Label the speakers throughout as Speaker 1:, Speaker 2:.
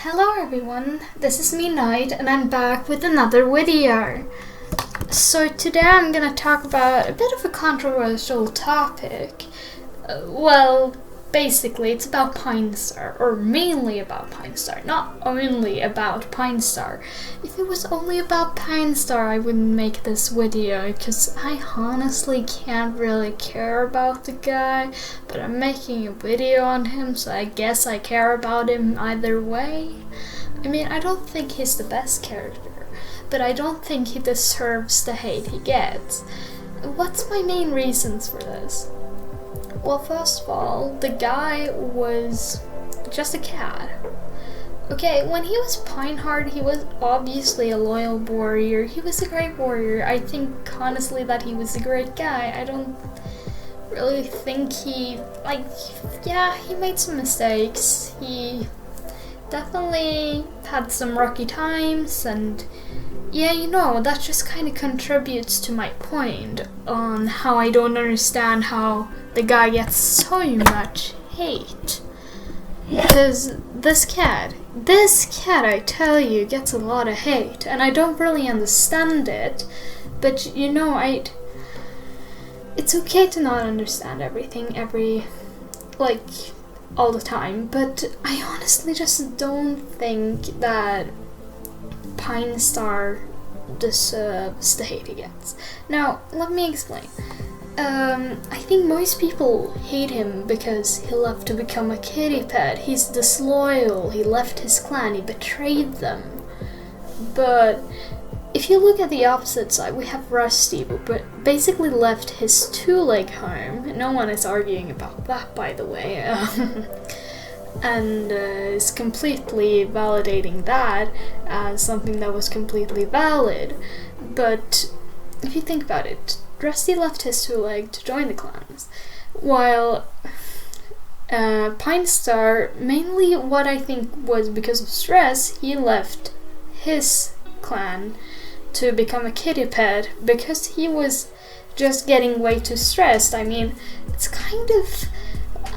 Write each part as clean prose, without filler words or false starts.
Speaker 1: Hello everyone, this is me Knight and I'm back with another video. So today I'm gonna talk about a bit of a controversial topic. Basically it's about Pinestar, or mainly about Pinestar, not only about Pinestar. If it was only about Pinestar I wouldn't make this video, because I honestly can't really care about the guy, but I'm making a video on him, so I guess I care about him either way. I mean, I don't think he's the best character, but I don't think he deserves the hate he gets. What's my main reasons for this? Well, first of all, the guy was just a cat. Okay, when he was Pineheart, he was obviously a loyal warrior. He was a great warrior. I think, honestly, that he was a great guy. I don't really think he made some mistakes. He definitely had some rocky times, and yeah, that just kind of contributes to my point on how I don't understand how the guy gets so much hate. Because this cat, I tell you, gets a lot of hate, and I don't really understand it, but it's okay to not understand everything all the time, but I honestly just don't think that Pinestar deserves the hate he gets. Now, let me explain. I think most people hate him because he left to become a kitty pet. He's disloyal, he left his clan, he betrayed them. But if you look at the opposite side, we have Rusty, who basically left his two-leg home. No one is arguing about that, by the way. And is completely validating that as something that was completely valid. But if you think about it, Rusty left his two-leg to join the clans, while Pinestar, mainly what I think was because of stress, he left his clan to become a kitty pet because he was just getting way too stressed. I mean, it's kind of,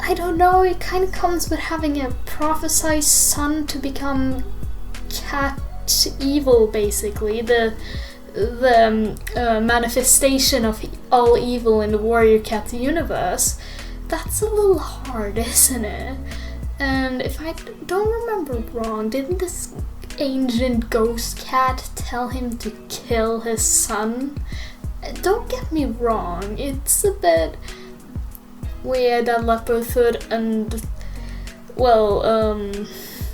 Speaker 1: I don't know, it kind of comes with having a prophesized son to become cat evil, basically. The manifestation of all evil in the warriorcats universe. That's a little hard, isn't it? And if I don't remember wrong, didn't this ancient ghost cat tell him to kill his son? Don't get me wrong, it's a bit weird that Leopardhood and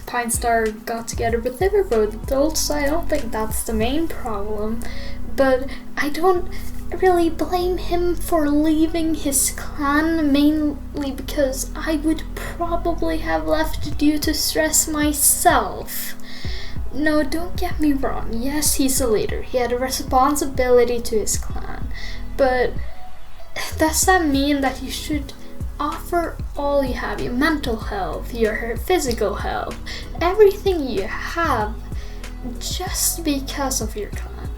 Speaker 1: Pinestar got together, but they were both adults, so I don't think that's the main problem. But I don't really blame him for leaving his clan, mainly because I would probably have left due to stress myself. No, don't get me wrong, yes, he's a leader, he had a responsibility to his clan, but does that mean that you should offer all you have, your mental health, your physical health, everything you have, just because of your clan?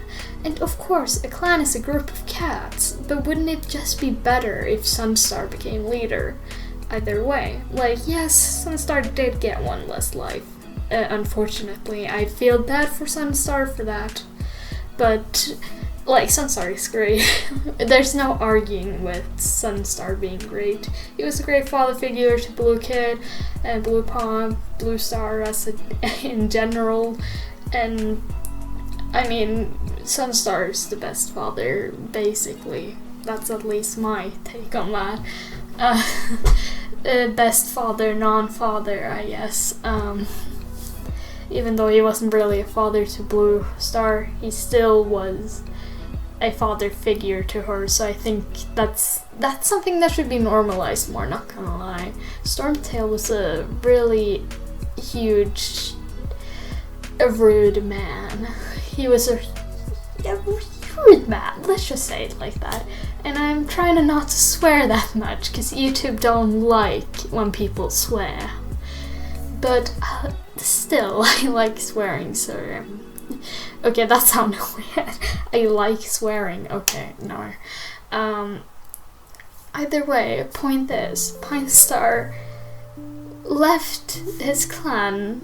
Speaker 1: And of course, a clan is a group of cats, but wouldn't it just be better if Sunstar became leader? Either way, yes, Sunstar did get one less life, unfortunately. I feel bad for Sunstar for that, but Sunstar is great. There's no arguing with Sunstar being great. He was a great father figure to Blue Kid, and Blue Paw, Blue Star in general, and I mean, Sunstar is the best father, basically. That's at least my take on that. Best father, non-father, I guess. Even though he wasn't really a father to Blue Star, he still was a father figure to her, so I think that's something that should be normalized more, not gonna lie. Stormtail was a really huge, rude man. He was a rude man, let's just say it like that. And I'm trying to not to swear that much, because YouTube don't like when people swear. But still, I like swearing, so okay, that sounded weird. I like swearing. Okay, no. Either way, point is, Pinestar left his clan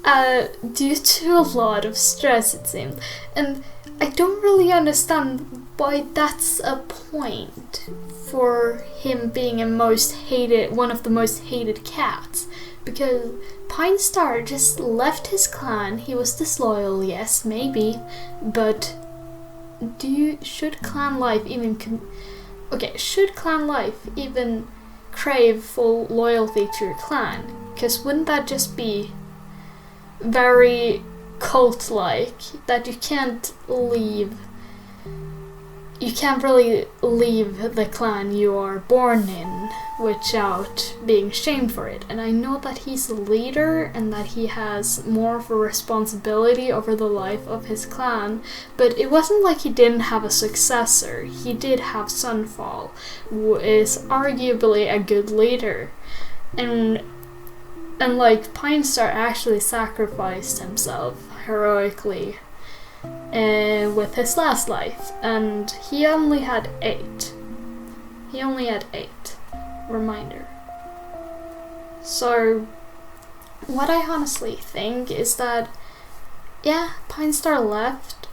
Speaker 1: due to a lot of stress, it seemed. And I don't really understand why that's a point for him being one of the most hated cats. Because Pinestar just left his clan. He was disloyal, yes, maybe, but should clan life even crave full loyalty to your clan? Because wouldn't that just be very cult-like, that you can't really leave the clan you are born in without being shamed for it. And I know that he's a leader and that he has more of a responsibility over the life of his clan, but it wasn't like he didn't have a successor. He did have Sunfall, who is arguably a good leader, and like Pinestar actually sacrificed himself heroically with his last life, and he only had 8. Reminder. So what I honestly think is that, yeah, Pinestar left,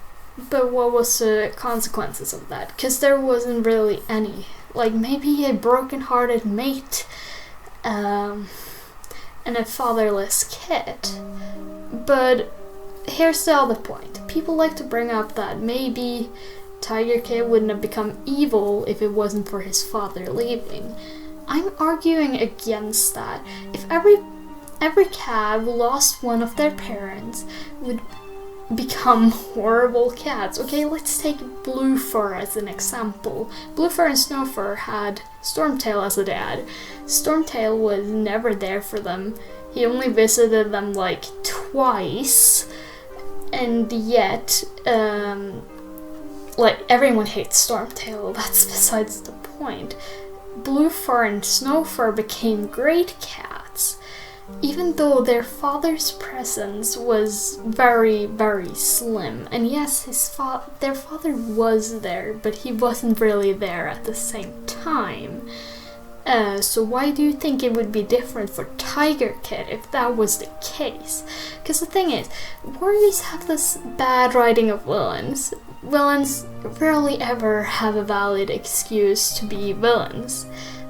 Speaker 1: but what was the consequences of that? Because there wasn't really any. Like, maybe a broken-hearted mate and a fatherless kid. But here's the other point. People like to bring up that maybe Tiger Kid wouldn't have become evil if it wasn't for his father leaving. I'm arguing against that. If every cat who lost one of their parents would become horrible cats. Okay, let's take Bluefur as an example. Bluefur and Snowfur had Stormtail as a dad. Stormtail was never there for them. He only visited them like twice, and yet, like, everyone hates Stormtail. That's besides the point. Bluefur and Snowfur became great cats, even though their father's presence was very, very slim. And yes, their father was there, but he wasn't really there at the same time. So why do you think it would be different for Tiger Kid if that was the case? Because the thing is, warriors have this bad writing of villains. Villains rarely ever have a valid excuse to be villains.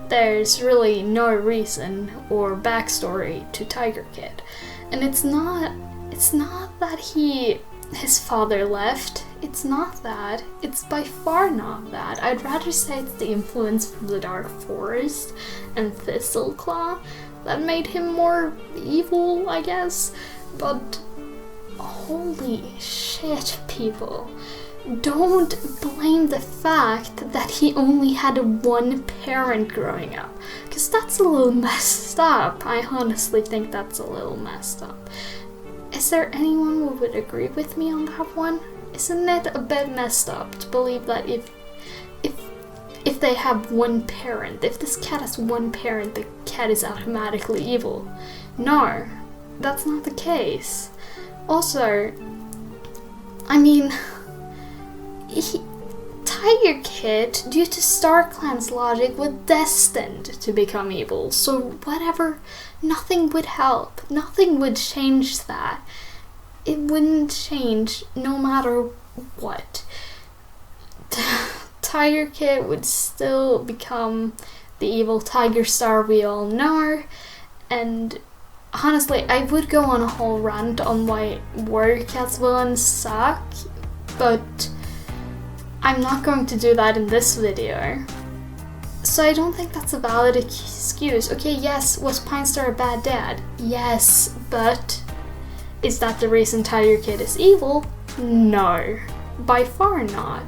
Speaker 1: There's really no reason or backstory to Tiger Kid. And it's not that his father left. It's not that. It's by far not that. I'd rather say it's the influence from the Dark Forest and Thistleclaw that made him more evil, I guess. But holy shit, people. Don't blame the fact that he only had one parent growing up, because that's a little messed up. I honestly think that's a little messed up. Is there anyone who would agree with me on that one? Isn't it a bit messed up to believe that if they have one parent, if this cat has one parent, the cat is automatically evil? No, that's not the case. Also, I mean, Tiger Kid, due to StarClan's logic, was destined to become evil. So whatever, nothing would help. Nothing would change that. It wouldn't change no matter what. Tiger Kid would still become the evil Tiger Star we all know. And honestly, I would go on a whole rant on why warriorcats villains suck, but I'm not going to do that in this video. So I don't think that's a valid excuse. Okay, yes, was Pinestar a bad dad? Yes, but is that the reason Tiger Kid is evil? No, by far not.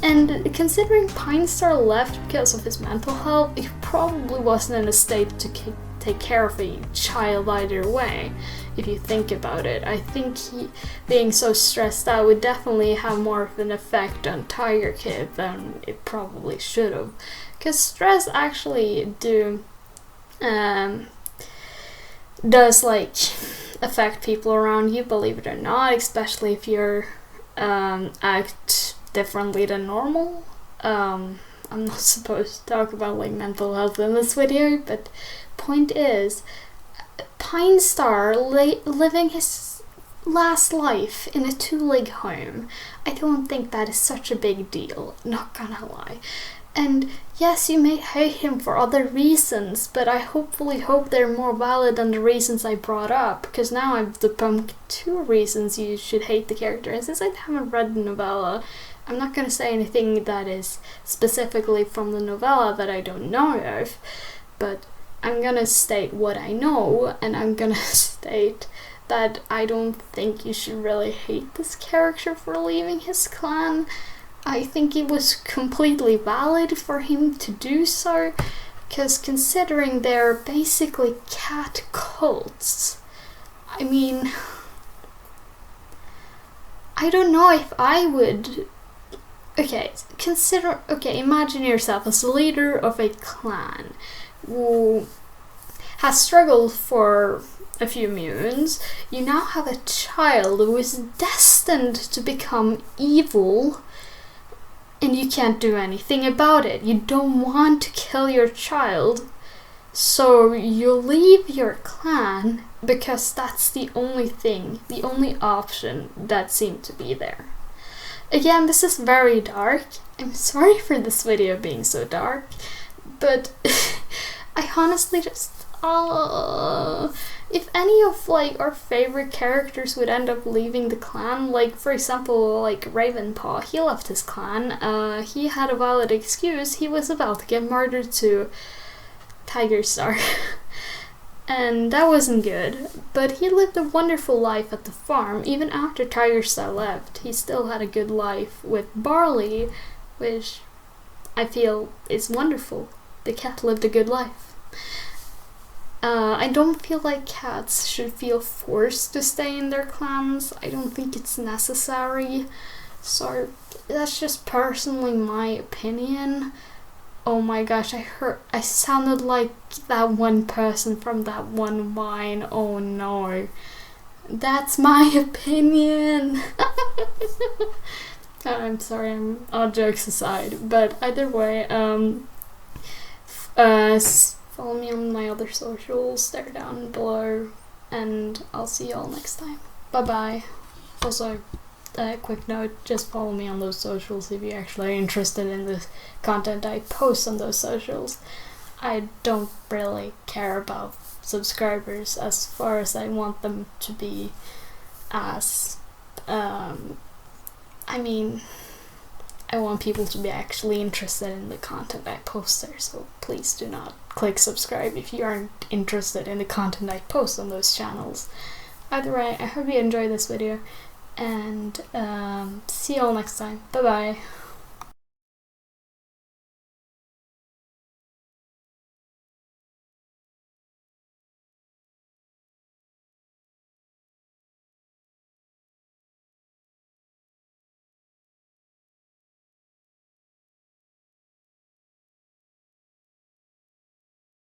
Speaker 1: And considering Pinestar left because of his mental health, he probably wasn't in a state to take care of a child either way. If you think about it, I think being so stressed out would definitely have more of an effect on Tiger Kid than it probably should have. Because stress actually does like affect people around you, believe it or not, especially if you're act differently than normal. I'm not supposed to talk about like mental health in this video, but point is, Pinestar living his last life in a two-leg home. I don't think that is such a big deal, not gonna lie. And yes, you may hate him for other reasons, but I hopefully hope they're more valid than the reasons I brought up, because now I've debunked 2 reasons you should hate the character. And since I haven't read the novella, I'm not going to say anything that is specifically from the novella that I don't know of, but I'm going to state what I know, and I'm going to state that I don't think you should really hate this character for leaving his clan. I think it was completely valid for him to do so, because considering they're basically cat cults, I mean, I don't know if I would. Okay, imagine yourself as the leader of a clan who has struggled for a few moons. You now have a child who is destined to become evil, and you can't do anything about it. You don't want to kill your child, so you leave your clan because that's the only thing, the only option that seemed to be there. Again, this is very dark. I'm sorry for this video being so dark, but I honestly just, if any of like our favorite characters would end up leaving the clan, like for example like Ravenpaw, he left his clan, he had a valid excuse, he was about to get murdered to Tigerstar and that wasn't good, but he lived a wonderful life at the farm. Even after Tigerstar left, he still had a good life with Barley, which I feel is wonderful. The cat lived a good life. I don't feel like cats should feel forced to stay in their clans. I don't think it's necessary. So that's just personally my opinion. Oh my gosh, I sounded like that one person from that one Vine. Oh no. That's my opinion. I'm sorry, all jokes aside. But either way, follow me on my other socials, they're down below, and I'll see you all next time. Bye bye. Also, quick note, just follow me on those socials if you're actually interested in the content I post on those socials. I don't really care about subscribers as far as I want them to be as, I mean, I want people to be actually interested in the content I post there, so please do not click subscribe if you aren't interested in the content I post on those channels. Either way, I hope you enjoyed this video, and see you all next time. Bye bye.